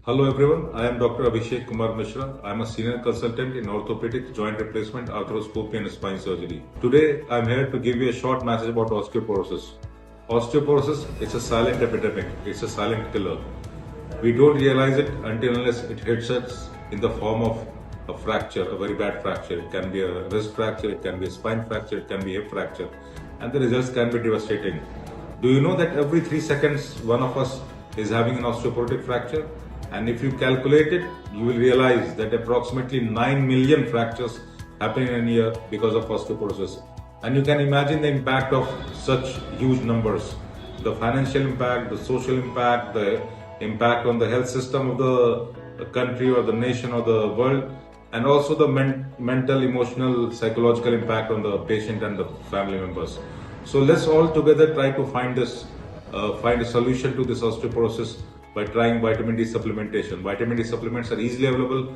Hello everyone, I am Dr. Abhishek Kumar Mishra. I am a senior consultant in Orthopaedic, joint replacement, arthroscopy and spine surgery. Today I am here to give you a short message about osteoporosis. Osteoporosis is a silent epidemic, it's a silent killer. We don't realize it until unless it hits us in the form of a fracture, a very bad fracture. It can be a wrist fracture, it can be a spine fracture, it can be a hip fracture, and the results can be devastating. Do you know that every 3 seconds one of us is having an osteoporotic fracture? And if you calculate it, you will realize that approximately 9 million fractures happen in a year because of osteoporosis. And you can imagine the impact of such huge numbers. The financial impact, the social impact, the impact on the health system of the country or the nation or the world, and also the mental, emotional, psychological impact on the patient and the family members. So let's all together try to find a solution to this osteoporosis by trying vitamin D supplementation. Vitamin D supplements are easily available.